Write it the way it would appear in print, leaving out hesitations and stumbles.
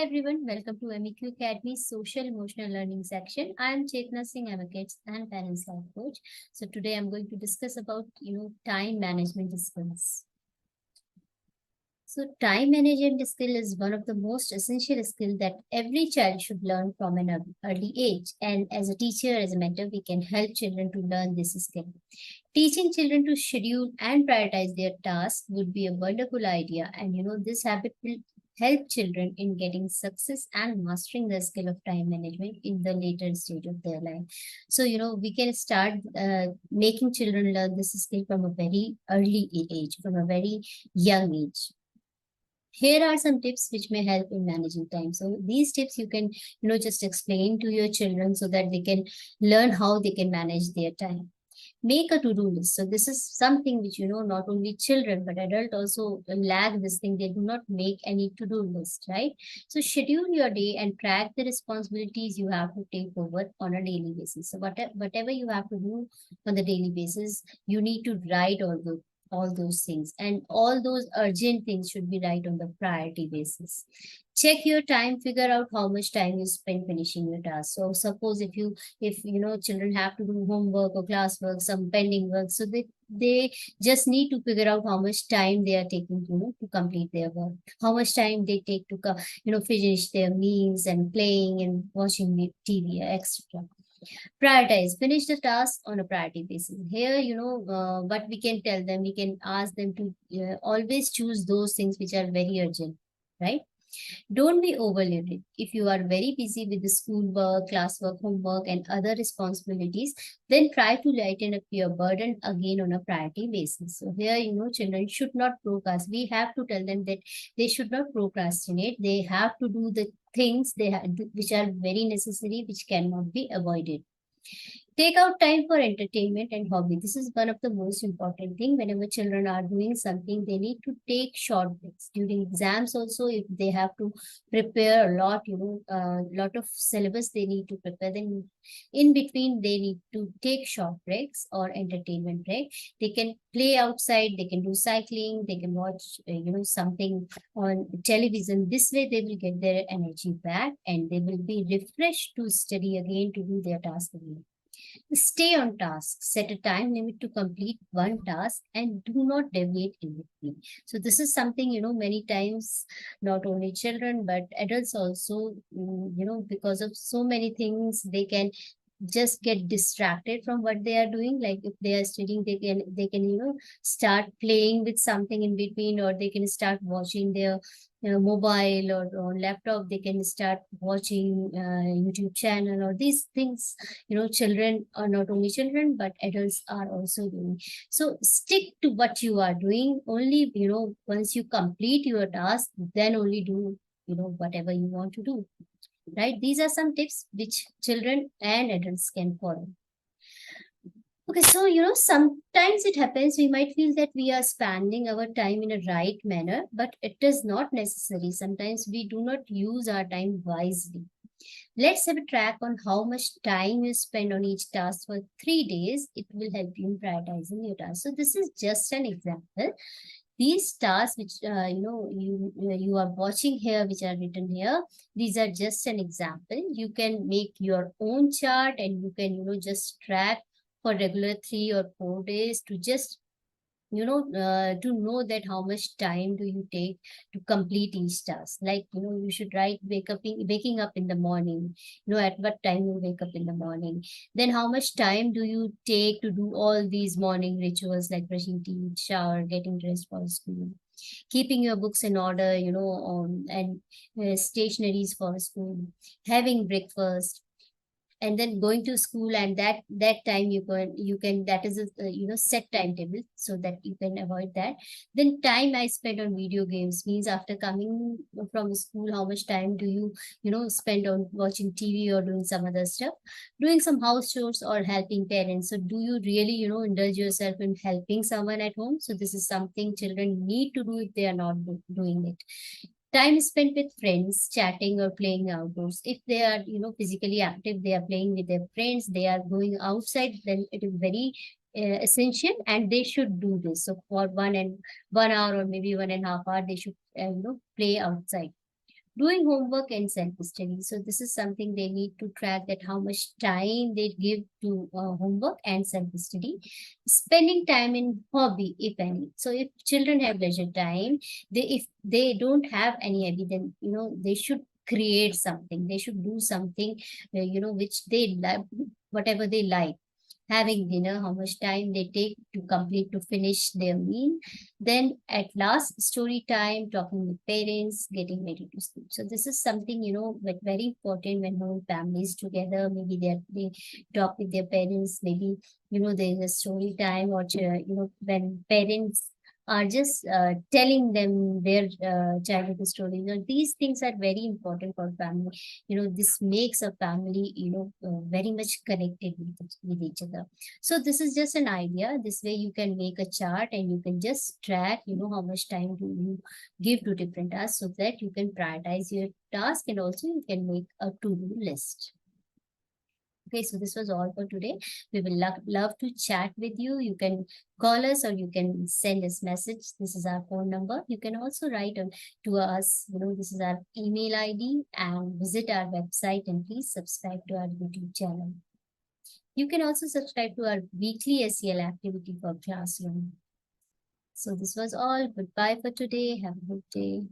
Everyone, welcome to MEQ Academy's Social Emotional Learning section. I am Chetna Singh. I'm a kids and parents life coach. So today I'm going to discuss about time management skills. So time management skill is one of the most essential skills that every child should learn from an early age. And as a teacher, as a mentor, we can help children to learn this skill. Teaching children to schedule and prioritize their tasks would be a wonderful idea. And this habit will help children in getting success and mastering the skill of time management in the later stage of their life. So, we can start making children learn this skill from a very early age, from a very young age. Here are some tips which may help in managing time. So these tips you can, just explain to your children so that they can learn how they can manage their time. Make a to-do list. So this is something which, not only children, but adults also lack this thing. They do not make any to-do list, right? So schedule your day and track the responsibilities you have to take over on a daily basis. So whatever you have to do on the daily basis, you need to write all those things, and all those urgent things should be right on the priority basis. Check your time, figure out how much time you spend finishing your task. So suppose if children have to do homework or classwork, some pending work, so they just need to figure out how much time they are taking to complete their work, how much time they take to finish their meals and playing and watching the TV, etc. Prioritize, finish the task on a priority basis. Here, what we can tell them, we can ask them to always choose those things which are very urgent, right? Don't be overloaded. If you are very busy with the schoolwork, classwork, homework, and other responsibilities, then try to lighten up your burden again on a priority basis. So here, children should not procrastinate. We have to tell them that they should not procrastinate. They have to do the things which are very necessary, which cannot be avoided. Take out time for entertainment and hobby. This is one of the most important thing. Whenever children are doing something, they need to take short breaks. During exams also, if they have to prepare a lot, lot of syllabus they need to prepare, then in between they need to take short breaks or entertainment break. They can play outside, they can do cycling, they can watch, something on television. This way they will get their energy back and they will be refreshed to study again, to do their task again. Stay on task. Set a time limit to complete one task and do not deviate in between. So this is something, many times, not only children, but adults also, because of so many things, they can just get distracted from what they are doing. Like if they are studying, they can start playing with something in between, or they can start watching their mobile or on laptop. They can start watching YouTube channel or these things. Children are not only children, but adults are also doing. So stick to what you are doing. Only once you complete your task, then only do whatever you want to do, right? These are some tips which children and adults can follow. Okay, so sometimes it happens we might feel that we are spending our time in a right manner, but it is not necessary. Sometimes we do not use our time wisely. Let's have a track on how much time you spend on each task for 3 days. It will help you in prioritizing your tasks. So this is just an example. These tasks which you are watching here, which are written here, these are just an example. You can make your own chart and you can just track for regular 3 or 4 days to just to know that how much time do you take to complete each task. Like, you should write waking up in the morning, at what time you wake up in the morning. Then how much time do you take to do all these morning rituals like brushing teeth, shower, getting dressed for school, keeping your books in order, and stationaries for school, having breakfast, and then going to school. And that time you can that is a set timetable so that you can avoid that. Then time I spend on video games means after coming from school, how much time do you spend on watching TV or doing some other stuff, doing some house chores or helping parents. So do you really indulge yourself in helping someone at home? So this is something children need to do if they are not doing it. Time spent with friends, chatting or playing outdoors. If they are, physically active, they are playing with their friends, they are going outside, then it is very essential and they should do this. So for 1 hour or maybe 1.5 hours, they should, play outside. Doing homework and self-study. So this is something they need to track, that how much time they give to homework and self-study. Spending time in hobby, if any. So if children have leisure time, if they don't have any hobby, then they should create something. They should do something, which they like, whatever they like. Having dinner, how much time they take to complete, to finish their meal. Then at last, story time, talking with parents, getting ready to sleep. So this is something, like very important when whole families together. Maybe they talk with their parents. Maybe, there's a story time, or when parents are just telling them their childhood stories. These things are very important for family. This makes a family, very much connected with each other. So this is just an idea. This way you can make a chart and you can just track, how much time do you give to different tasks, so that you can prioritize your task, and also you can make a to-do list. Okay, so this was all for today. We will love to chat with you. You can call us or you can send us message. This is our phone number. You can also write to us. This is our email ID, and visit our website, and please subscribe to our YouTube channel. You can also subscribe to our weekly SEL activity for classroom. So this was all. Goodbye for today. Have a good day.